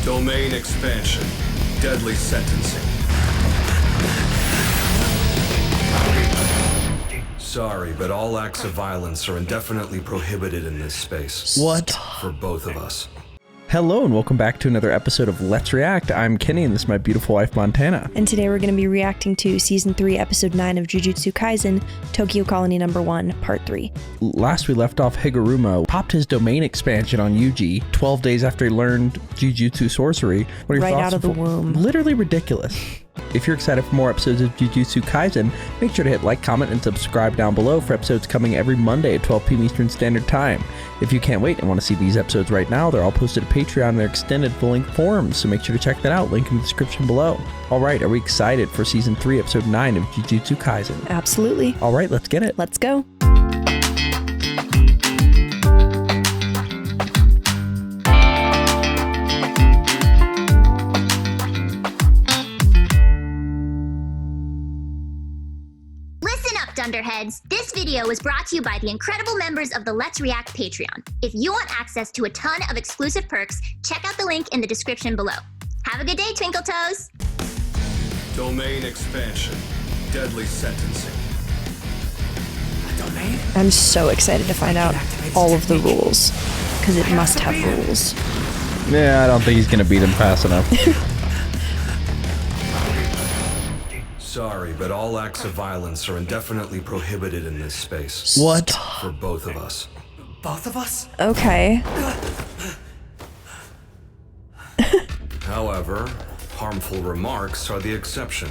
Domain expansion. Deadly sentencing. Sorry, but all acts of violence are indefinitely prohibited in this space. What? For both of us. Hello and welcome back to another episode of Let's React. I'm Kenny and this is my beautiful wife Montana. And today we're going to be reacting to Season 3, Episode 9 of Jujutsu Kaisen, Tokyo Colony Number 1, Part 3. Last we left off, Higuruma popped his domain expansion on Yuji 12 days after he learned Jujutsu sorcery. Right out of the womb. Literally ridiculous. If you're excited for more episodes of Jujutsu Kaisen, make sure to hit like, comment, and subscribe down below for episodes coming every Monday at 12 p.m. Eastern Standard Time. If you can't wait and want to see these episodes right now, they're all posted to Patreon in their extended full-length forms, so make sure to check that out, link in the description below. Alright, are we excited for Season 3, Episode 9 of Jujutsu Kaisen? Absolutely. Alright, let's get it. Let's go. Dunderheads, this video was brought to you by the incredible members of the Let's React Patreon. If you want access to a ton of exclusive perks, check out the link in the description below. Have a good day, Twinkle Toes! Domain expansion. Deadly sentencing. Domain? I'm so excited to find out all of the rules, because it must have rules. Yeah, I don't think he's going to beat him fast enough. Sorry, but all acts of violence are indefinitely prohibited in this space. What? For both of us. Both of us? Okay. However, harmful remarks are the exception.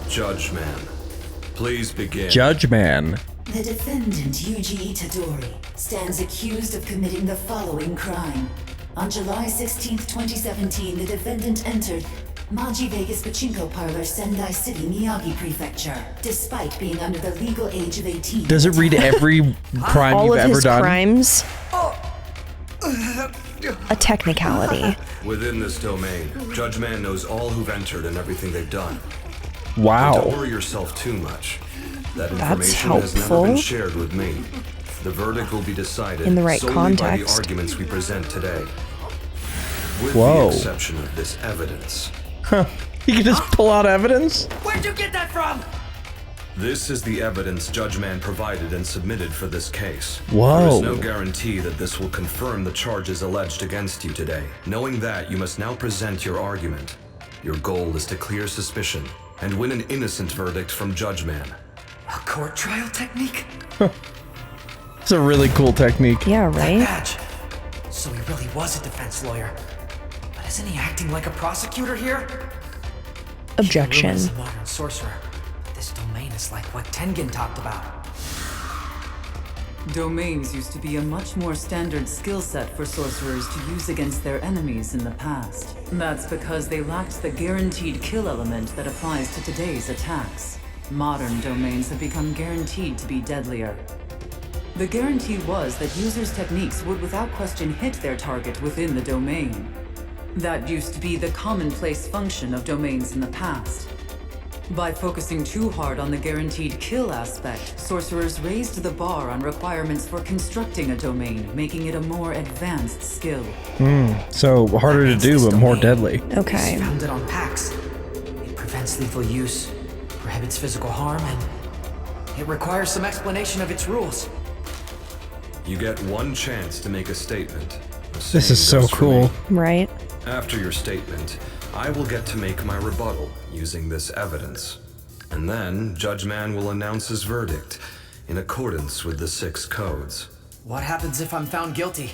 Judge Man, please begin. Judge Man. The defendant, Yuji Itadori, stands accused of committing the following crime. On July 16, 2017, the defendant entered Maji Vegas Pachinko Parlor, Sendai City, Miyagi Prefecture, despite being under the legal age of 18. Does it read every crime All you've of ever his done? crimes. A technicality. Within this domain, Judge Man knows all who've entered and everything they've done. Wow. But don't worry yourself too much. That That's information has never helpful. been shared with me. The verdict will be decided In the right solely by the context. arguments we present today. With Whoa. the exception of this evidence. Huh. You can just pull out evidence? Where'd you get that from? This is the evidence Judge Man provided and submitted for this case. Whoa. There is no guarantee that this will confirm the charges alleged against you today. Knowing that, you must now present your argument. Your goal is to clear suspicion and win an innocent verdict from Judge Man. A court trial technique? It's a really cool technique. Yeah, That right? badge. So he really was a defense lawyer. But isn't he acting like a prosecutor here? Objection. Higuruma's a modern sorcerer. This domain is like what Tengen talked about. Domains used to be a much more standard skill set for sorcerers to use against their enemies in the past. That's because they lacked the guaranteed kill element that applies to today's attacks. Modern domains have become guaranteed to be deadlier. The guarantee was that users' techniques would without question hit their target within the domain. That used to be the commonplace function of domains in the past. By focusing too hard on the guaranteed kill aspect, sorcerers raised the bar on requirements for constructing a domain, making it a more advanced skill. So harder to do, but more deadly. Okay. It's founded on pacts. It prevents lethal use, prohibits physical harm, and it requires some explanation of its rules. You get one chance to make a statement. The This is same so goes for cool. me. Right? After your statement, I will get to make my rebuttal using this evidence. And then, Judge Man will announce his verdict in accordance with the 6 codes. What happens if I'm found guilty?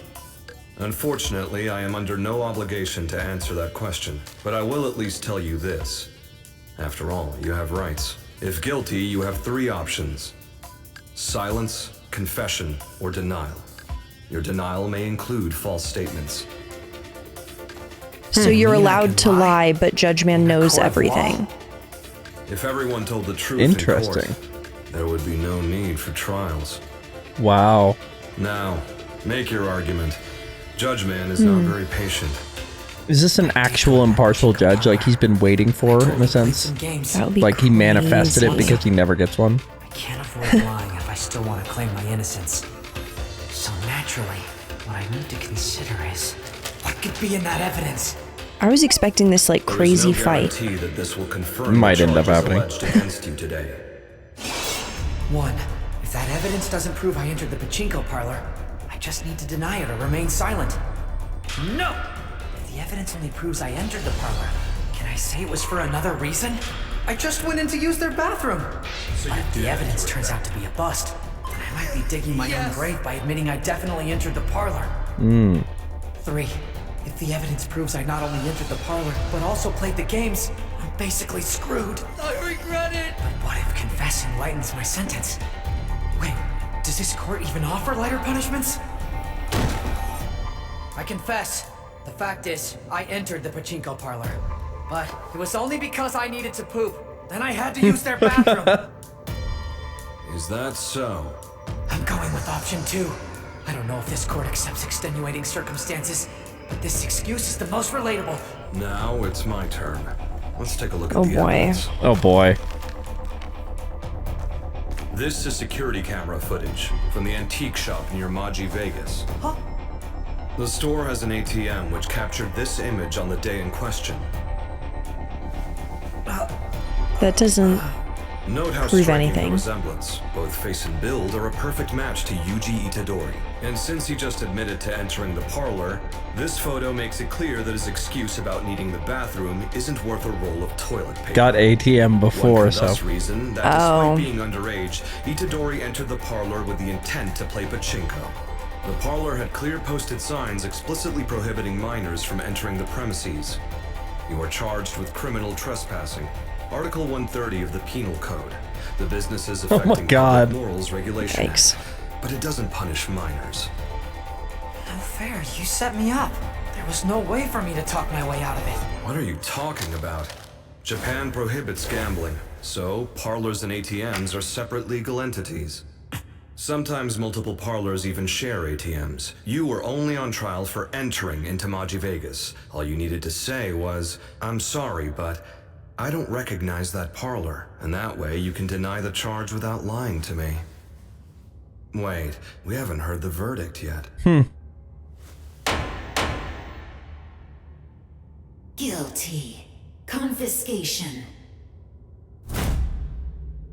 Unfortunately, I am under no obligation to answer that question, but I will at least tell you this. After all, you have rights. If guilty, you have 3 options: silence, confession, or denial. Your denial may include false statements. So you're You mean I allowed can to lie, but Judge Man knows court of everything. If everyone told the truth Interesting. in court, there would be no need for trials. Wow. Now, make your argument. Judge Man is not very patient. Is this an actual impartial judge like he's been waiting for, in a sense? Some games. That would be Like he manifested it crazy. because he never gets one? I can't avoid lying if I still want to claim my innocence. So naturally, what I need to consider is, What could be in that evidence? I was expecting this like crazy fight. There is no guarantee that this will confirm Might the end up charges happening. alleged against you today. 1. If that evidence doesn't prove I entered the pachinko parlor, I just need to deny it or remain silent. No! If the evidence only proves I entered the parlor, can I say it was for another reason? I just went in to use their bathroom. But if the evidence turns out to be a bust, then I might be digging my own grave by admitting I definitely entered the parlor. 3. If the evidence proves I not only entered the parlor, but also played the games, I'm basically screwed. I regret it! But what if confessing lightens my sentence? Wait, does this court even offer lighter punishments? I confess. The fact is, I entered the pachinko parlor. But it was only because I needed to poop. Then I had to use their bathroom. Is that so? I'm going with option 2. I don't know if this court accepts extenuating circumstances, but this excuse is the most relatable. Now it's my turn. Let's take a look at Oh the boy. evidence. Oh boy. This is security camera footage from the antique shop near Maji, Vegas. Huh? The store has an ATM which captured this image on the day in question. That doesn't. Note how Prove striking anything. the resemblance. Both face and build are a perfect match to Yuji Itadori. And since he just admitted to entering the parlor, this photo makes it clear that his excuse about needing the bathroom isn't worth a roll of toilet paper. Got ATM One before, could so. thus reason that Oh. despite being underage, Itadori entered the parlor with the intent to play pachinko. The parlor had clear posted signs explicitly prohibiting minors from entering the premises. You are charged with criminal trespassing. Article 130 of the Penal Code. The business is my affecting God. public morals regulation. Yikes. But it doesn't punish minors. No fair, you set me up. There was no way for me to talk my way out of it. What are you talking about? Japan prohibits gambling, so parlors and ATMs are separate legal entities. Sometimes multiple parlors even share ATMs. You were only on trial for entering into Maji Vegas. All you needed to say was, "I'm sorry, but I don't recognize that parlor," and that way you can deny the charge without lying to me. Wait, we haven't heard the verdict yet. Guilty. Confiscation.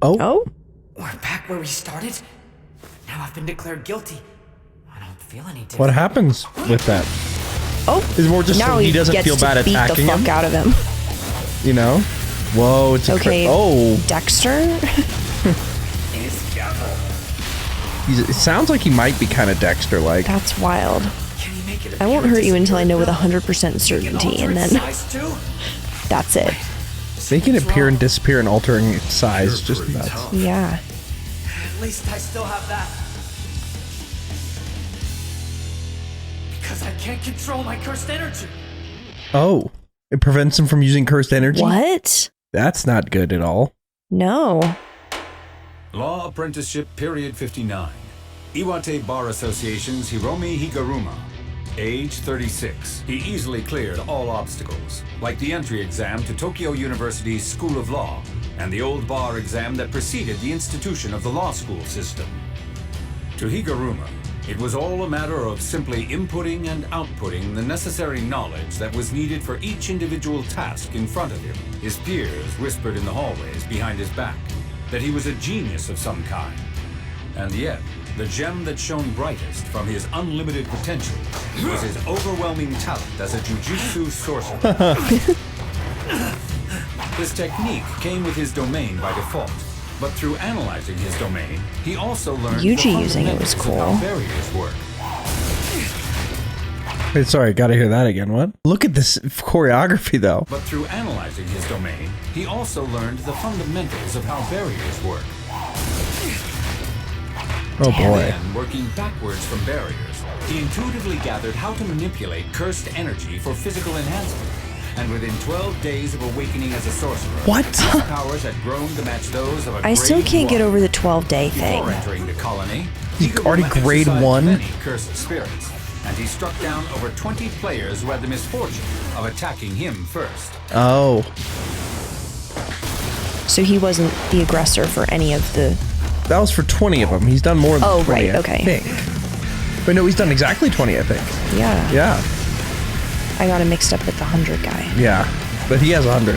Oh? We're back where we started? Now I've been declared guilty. I don't feel any different. What happens with that? Oh. Is it more just now so he doesn't gets feel to bad beat attacking the fuck him? out of him. You know? Whoa, it's a Okay. oh. Dexter? It sounds like he might be kind of Dexter-like. That's wild. Can you make it I won't appear hurt you until I know with disappear? 100% certainty, Alter and its then size too? that's it. Making it appear and disappear and altering its size is You're just pretty nuts. tough. Yeah. At least I still have that. Because I can't control my cursed energy. Oh, it prevents him from using cursed energy? What? That's not good at all. No. Law Apprenticeship Period 59. Iwate Bar Association's Hiromi Higuruma. Age 36. He easily cleared all obstacles, like the entry exam to Tokyo University's School of Law and the old bar exam that preceded the institution of the law school system. To Higuruma, it was all a matter of simply inputting and outputting the necessary knowledge that was needed for each individual task in front of him. His peers whispered in the hallways behind his back that he was a genius of some kind. And yet, the gem that shone brightest from his unlimited potential was his overwhelming talent as a jujutsu sorcerer. His technique came with his domain by default, but through analyzing his domain, he also learned Yuji the using it was fundamentals of cool. how barriers work. Wait, sorry, gotta hear that again. What? Look at this choreography, though. But through analyzing his domain, he also learned the fundamentals of how barriers work. Oh boy. Then, working backwards from barriers, he intuitively gathered how to manipulate cursed energy for physical enhancement. And within 12 days of awakening as a sorcerer, What? his powers had grown to match those of a I still grade can't get 1. over the 12-day thing. Before entering the colony, He's Higuruma already grade exercised 1? many cursed spirits, and he struck down over 20 players who had the misfortune of attacking him first. Oh. So he wasn't the aggressor for any of the... That was for 20 of them. He's done more than Oh, 20, right, okay. I think. But no, he's done exactly 20, I think. Yeah. Yeah. I got him mixed up with the 100 guy. Yeah, but he has 100.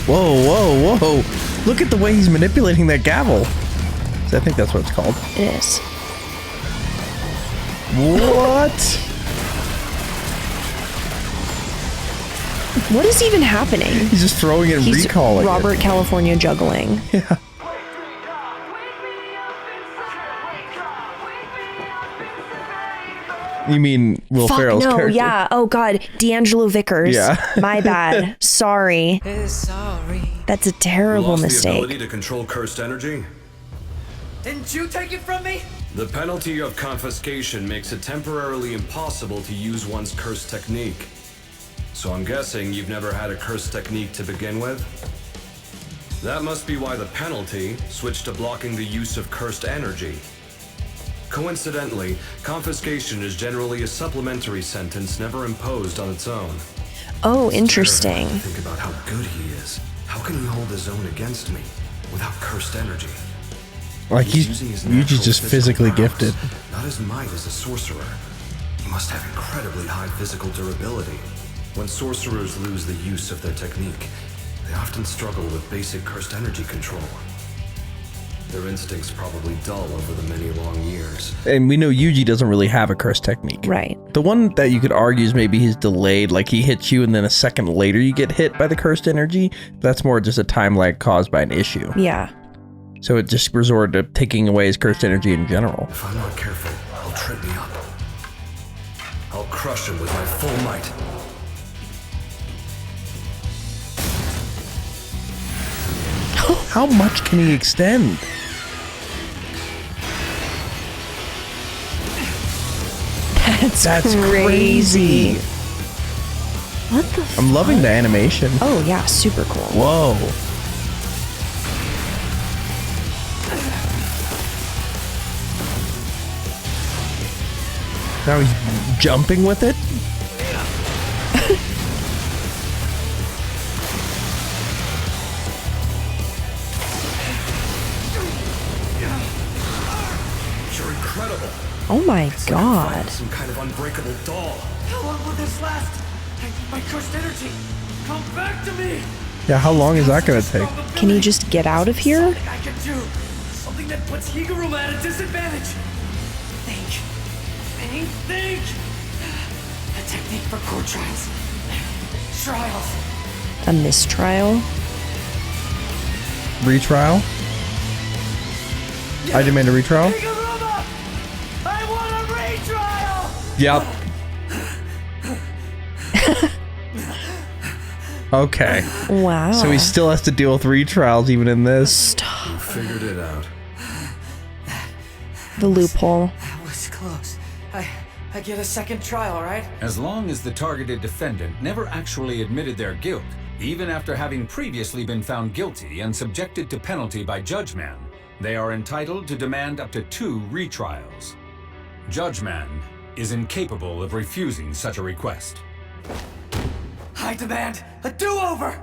Whoa, whoa, whoa. Look at the way he's manipulating that gavel. I think that's what it's called. It is. What? What is even happening? He's just throwing it and He's recalling Robert California juggling. Yeah. You mean Will Ferrell's character? Yeah. Oh God, D'Angelo Vickers. Yeah. My bad. Sorry. Sorry. That's a terrible Lost the mistake. ability to control cursed energy? Didn't you take it from me? The penalty of confiscation makes it temporarily impossible to use one's cursed technique. So I'm guessing you've never had a cursed technique to begin with? That must be why the penalty switched to blocking the use of cursed energy. Coincidentally, confiscation is generally a supplementary sentence never imposed on its own. Oh, interesting. Think about how good he is. How can he hold his own against me without cursed energy? Like using his Yuji's natural just physical physically powers, gifted. not his might as a sorcerer. He must have incredibly high physical durability. When sorcerers lose the use of their technique, they often struggle with basic cursed energy control. Their instincts probably dull over the many long years. And we know Yuji doesn't really have a curse technique. Right. The one that you could argue is maybe he's delayed, like he hits you and then a second later you get hit by the cursed energy. That's more just a time lag caused by an issue. Yeah. So it just resorted to taking away his cursed energy in general. If I'm not careful, he'll trip me up. I'll crush him with my full might. How much can he extend? That's crazy. What the I'm loving the animation. Oh yeah, super cool. Whoa. Now he's jumping with it? You're incredible. Oh my It's like God. fighting some kind of unbreakable doll. How long will this last? I need my cursed energy. Come back to me. Yeah, how long is that gonna take? Can he just get out of here? Something I can do. Something that puts Higuruma at a disadvantage. Think. A technique for court trials. Trials. A mistrial? Retrial? I demand a retrial? Higuruma! I want a retrial! Yep. Okay. Wow. So he still has to deal with retrials even in this. You figured it out. The loophole. That was close. I get a second trial, right? As long as the targeted defendant never actually admitted their guilt, even after having previously been found guilty and subjected to penalty by Judgeman, they are entitled to demand up to 2 retrials. Judgeman is incapable of refusing such a request. I demand a do-over!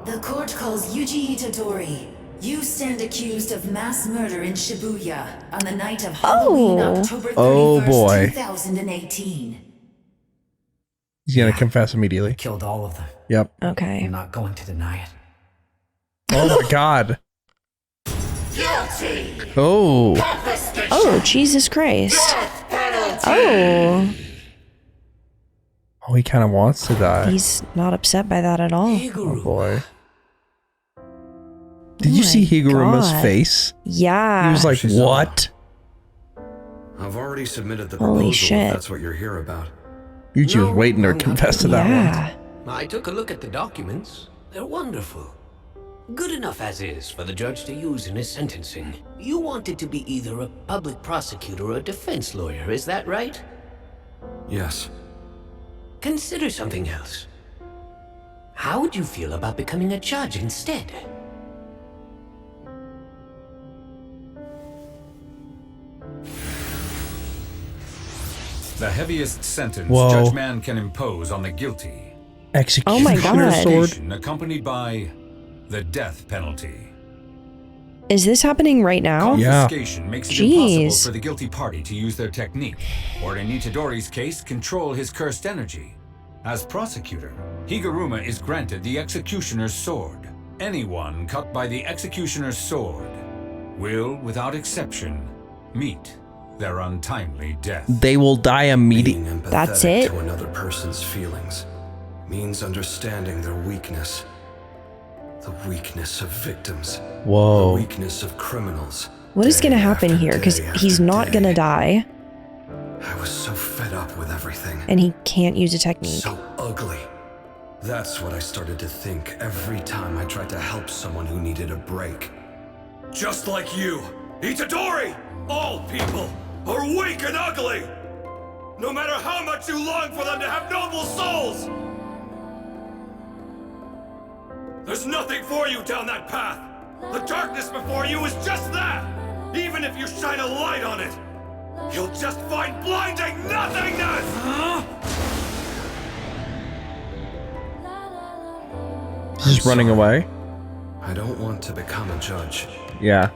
The court calls Yuji Itadori. You stand accused of mass murder in Shibuya on the night of Halloween, October 31st, Oh, boy. 2018. He's gonna confess immediately. Killed all of them. Yep. Okay. I'm not going to deny it. Oh my God. Guilty! Oh. Oh, Jesus Christ. Oh. Oh, he kind of wants to die. He's not upset by that at all. Oh boy. Did Oh you see my Higuruma's God. face? Yeah. He was like, She's what? I've already submitted the Holy proposal shit. if that's what you're here about. Yuji was waiting to confess to that one. Yeah. I took a look at the documents. They're wonderful. Good enough as is for the judge to use in his sentencing. You wanted to be either a public prosecutor or a defense lawyer, is that right? Yes. Consider something else. How would you feel about becoming a judge instead? The heaviest sentence Whoa. Judgeman can impose on the guilty. Executioner Oh my God. sword. Accompanied by the death penalty. Is this happening right now? Yeah. Confiscation makes it Jeez. impossible for the guilty party to use their technique, or in Itadori's case, control his cursed energy. As prosecutor, Higuruma is granted the Executioner's Sword. Anyone cut by the Executioner's Sword will, without exception, meet their untimely death. They will die immediately. Being empathetic That's it? to another person's feelings means understanding their weakness. The weakness of victims. Whoa. The weakness of criminals. What is going to happen Day here? Because after he's day not after going to day. die, I was so fed up with everything. and he can't use a technique. So ugly. That's what I started to think every time I tried to help someone who needed a break. Just like you, Itadori! All people are weak and ugly! No matter how much you long for them to have noble souls! There's nothing for you down that path! The darkness before you is just that! Even if you shine a light on it, you'll just find blinding nothingness! He's running away. I don't want to become a judge. Yeah.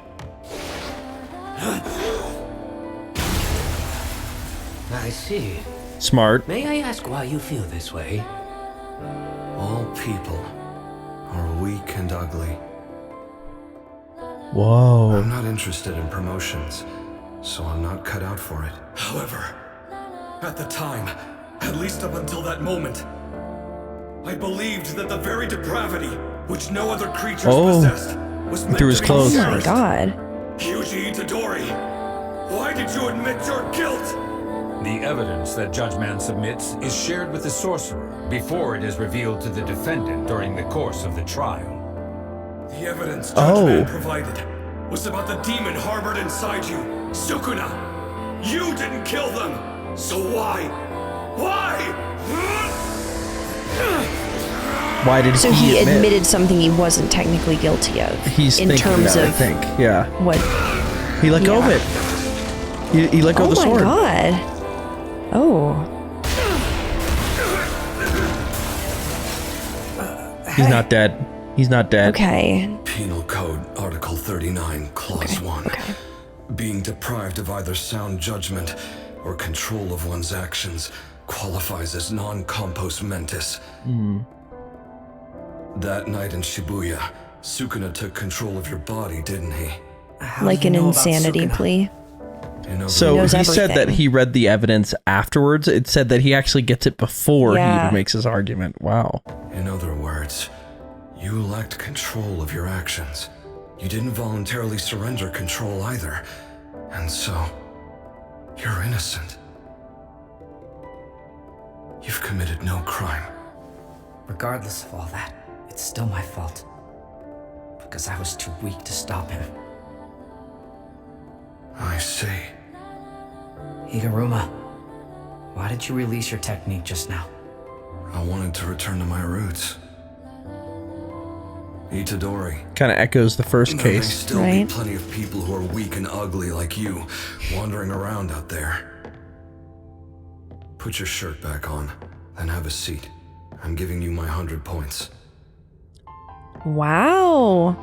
I see. Smart. May I ask why you feel this way? All people are weak and ugly. Whoa. I'm not interested in promotions, so I'm not cut out for it. However, at the time, at least up until that moment, I believed that the very depravity which no other creatures possessed was meant through his to be clothes. Oh my cursed. god. Yuji Itadori, why did you admit your guilt? The evidence that Judgman submits is shared with the sorcerer before it is revealed to the defendant during the course of the trial. The evidence Judgman Oh. provided was about the demon harbored inside you, Sukuna. You didn't kill them, so why? Why did So he he admit? admitted something he wasn't technically guilty of. He's in thinking terms that, of I think. Yeah. what. He let go of Yeah. it. He let go Oh of the my sword. god. Oh. He's not dead. He's not dead. Okay. Penal Code, Article 39, Clause 1. Okay. Being deprived of either sound judgment or control of one's actions qualifies as non-compos mentis. That night in Shibuya, Sukuna took control of your body, didn't he? Like an insanity plea. In other So he knows said that everything. he read the evidence afterwards. It said that he actually gets it before he Yeah. even makes his argument. Wow. In other words, you lacked control of your actions. You didn't voluntarily surrender control either. And so, you're innocent. You've committed no crime. Regardless of all that, it's still my fault. Because I was too weak to stop him. I see. Higuruma, why did you release your technique just now? I wanted to return to my roots. Itadori. Kind of echoes the first There may case. still Right. be plenty of people who are weak and ugly like you, wandering around out there. Put your shirt back on, then have a seat. I'm giving you my 100 points. Wow.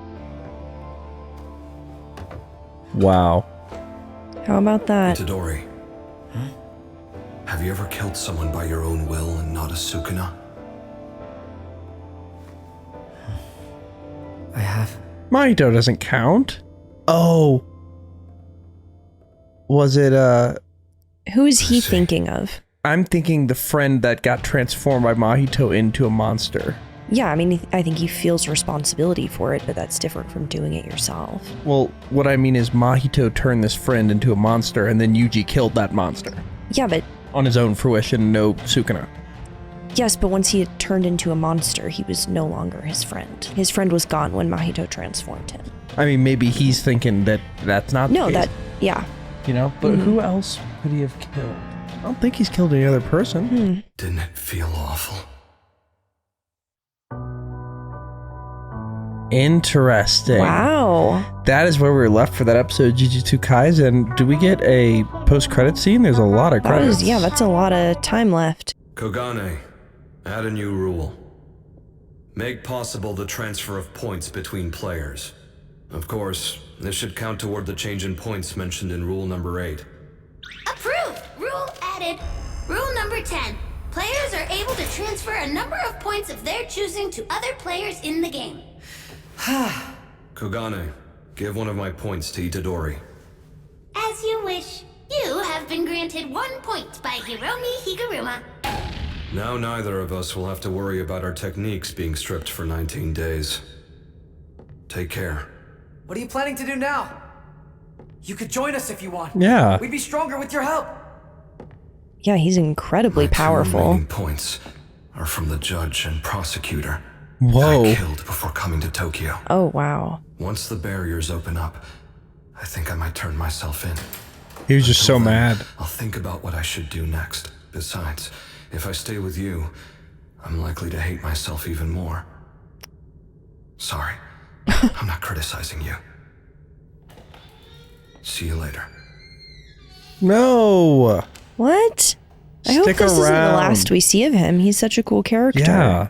Wow. How about that? Itadori. Have you ever killed someone by your own will and not a Sukuna? I have. Mahito doesn't count. Oh. Was it, Who is he see. thinking of? I'm thinking the friend that got transformed by Mahito into a monster. Yeah, I mean, I think he feels responsibility for it, but that's different from doing it yourself. Well, what I mean is Mahito turned this friend into a monster and then Yuji killed that monster. Yeah, but On his own fruition, no Sukuna. yes, but once he had turned into a monster, he was no longer his friend. His friend was gone when Mahito transformed him. I mean, maybe he's thinking that that's not No, the case, that, yeah. you know? But who else could he have killed? I don't think he's killed any other person. Didn't it feel awful? Interesting. Wow. That is where we were left for that episode of Jujutsu Kaisen. Do we get a post-credit scene? There's a lot of credits. That's a lot of time left. Kogane, add a new rule. Make possible the transfer of points between players. Of course, This should count toward the change in points mentioned in rule number 8. Approved! Rule added. Rule number 10. Players are able to transfer a number of points of their choosing to other players in the game. Kugane, give one of my points to Itadori. As you wish. You have been granted 1 point by Higuruma. Now neither of us will have to worry about our techniques being stripped for 19 days. Take care. What are you planning to do now? You could join us if you want. Yeah. We'd be stronger with your help. Yeah, he's incredibly My 2 powerful. remaining points are from the judge and prosecutor. Whoa. I killed before coming to Tokyo. Oh, wow. Once the barriers open up, I think I might turn myself in. He was just so Until then, mad. I'll think about what I should do next. Besides, if I stay with you, I'm likely to hate myself even more. Sorry. I'm not criticizing you. See you later. No. What? I hope Stick this isn't the around. last we see of him. He's such a cool character. Yeah.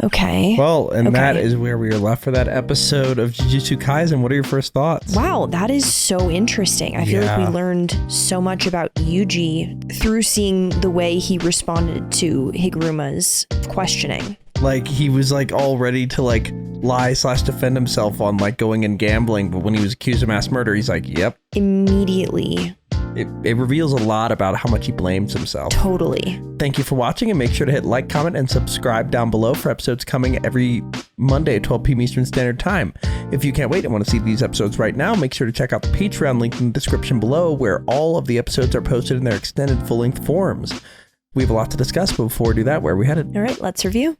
Okay. Well, and Okay. that is where we are left for that episode of Jujutsu Kaisen. What are your first thoughts? Wow, that is so interesting. I feel like Yeah. we learned so much about Yuji through seeing the way he responded to Higuruma's questioning. Like, he was like all ready to like lie/defend himself on like going and gambling, but when he was accused of mass murder, he's like, yep. Immediately. It reveals a lot about how much he blames himself. Totally. Thank you for watching, and make sure to hit like, comment, and subscribe down below for episodes coming every Monday at 12 p.m. Eastern Standard Time. If you can't wait and want to see these episodes right now, make sure to check out the Patreon link in the description below, where all of the episodes are posted in their extended full-length forms. We have a lot to discuss, but before we do that, where are we headed? All right, let's review.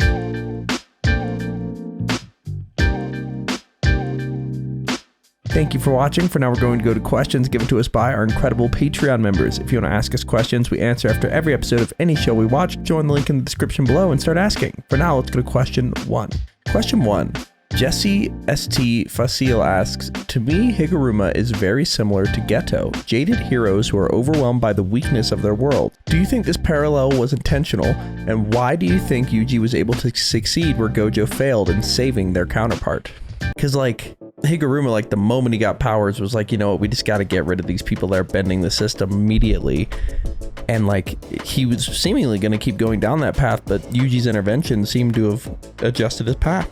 Thank you for watching. For now, we're going to go to questions given to us by our incredible Patreon members. If you want to ask us questions we answer after every episode of any show we watch, join the link in the description below and start asking. For now, let's go to question 1. Question 1. Jesse ST Facile asks, to me, Higuruma is very similar to Geto, jaded heroes who are overwhelmed by the weakness of their world. Do you think this parallel was intentional, and why do you think Yuji was able to succeed where Gojo failed in saving their counterpart? Because, like, Higuruma, like, the moment he got powers was like, you know what, we just got to get rid of these people that are bending the system immediately. And, like, he was seemingly going to keep going down that path, but Yuji's intervention seemed to have adjusted his path.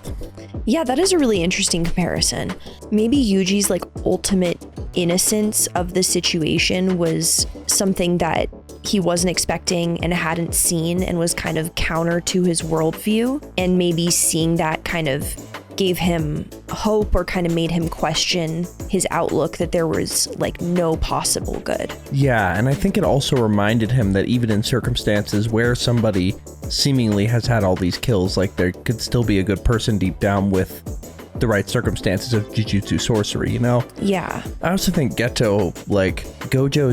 Yeah, that is a really interesting comparison. Maybe Yuji's like ultimate innocence of the situation was something that he wasn't expecting and hadn't seen and was kind of counter to his worldview. And maybe seeing that kind of gave him hope or kind of made him question his outlook that there was like no possible good. Yeah, and I think it also reminded him that even in circumstances where somebody seemingly has had all these kills, like there could still be a good person deep down with the right circumstances of Jujutsu sorcery, you know? Yeah. I also think Geto, like, Gojo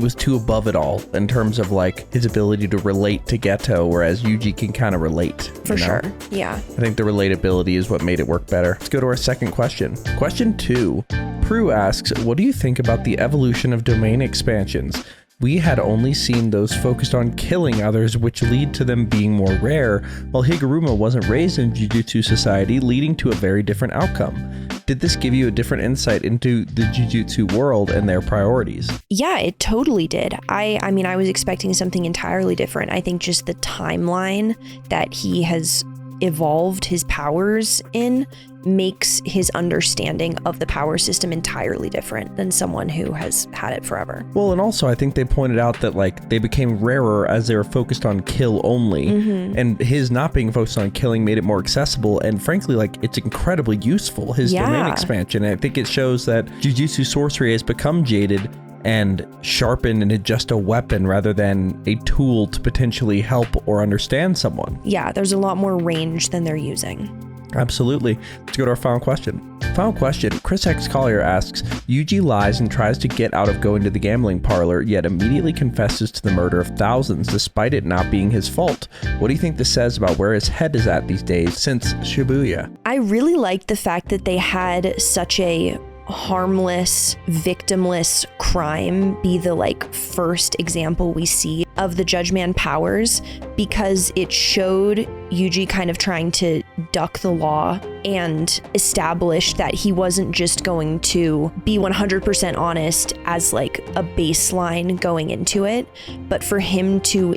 was too above it all in terms of like his ability to relate to Geto, whereas Yuji can kind of relate. For sure. Yeah. I think the relatability is what made it work better. Let's go to our second question. Question 2. Prue asks, what do you think about the evolution of domain expansions? We had only seen those focused on killing others, which lead to them being more rare, while Higuruma wasn't raised in Jujutsu society, leading to a very different outcome. Did this give you a different insight into the Jujutsu world and their priorities? Yeah, it totally did. I mean, I was expecting something entirely different. I think just the timeline that he has evolved his powers in makes his understanding of the power system entirely different than someone who has had it forever. Well, and also I think they pointed out that like they became rarer as they were focused on kill only, and his not being focused on killing made it more accessible, and frankly, like, it's incredibly useful, his domain expansion. And I think it shows that Jujutsu sorcery has become jaded and sharpened into just a weapon rather than a tool to potentially help or understand someone. Yeah, there's a lot more range than they're using. Absolutely. Let's go to our final question. Final question. Chris X Collier asks, Yuji lies and tries to get out of going to the gambling parlor, yet immediately confesses to the murder of thousands despite it not being his fault. What do you think this says about where his head is at these days since Shibuya? I really liked the fact that they had such a harmless, victimless crime be the like first example we see of the Judge Man powers, because it showed Yuji kind of trying to duck the law and established that he wasn't just going to be 100% honest as like a baseline going into it, but for him to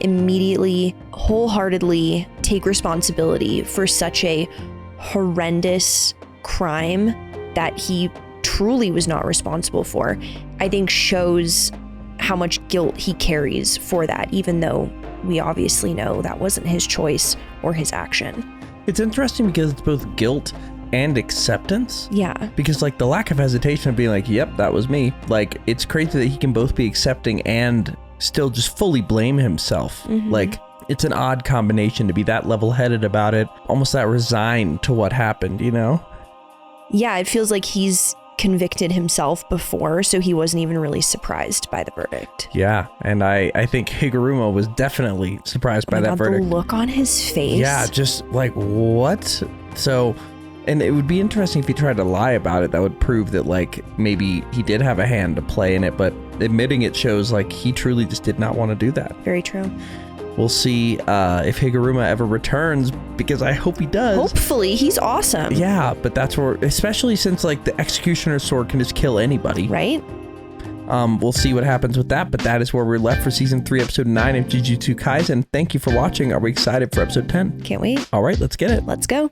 immediately wholeheartedly take responsibility for such a horrendous crime that he truly was not responsible for, I think shows how much guilt he carries for that, even though we obviously know that wasn't his choice or his action. It's interesting because it's both guilt and acceptance. Yeah. Because like the lack of hesitation of being like, yep, that was me. Like, it's crazy that he can both be accepting and still just fully blame himself. Like, it's an odd combination to be that level-headed about it, almost that resigned to what happened, you know? Yeah, it feels like he's convicted himself before, so he wasn't even really surprised by the verdict. Yeah, and I think Higuruma was definitely surprised by that verdict. The look on his face. Yeah, just like, what? So, and it would be interesting if he tried to lie about it. That would prove that like maybe he did have a hand to play in it, but admitting it shows like he truly just did not want to do that. Very true. We'll see if Higuruma ever returns, because I hope he does. Hopefully, he's awesome. Yeah, but that's where, especially since like the Executioner's sword can just kill anybody. Right? We'll see what happens with that, but that is where we're left for Season 3, Episode 9 of Jujutsu Kaisen. Thank you for watching. Are we excited for Episode 10? Can't wait. All right, let's get it. Let's go.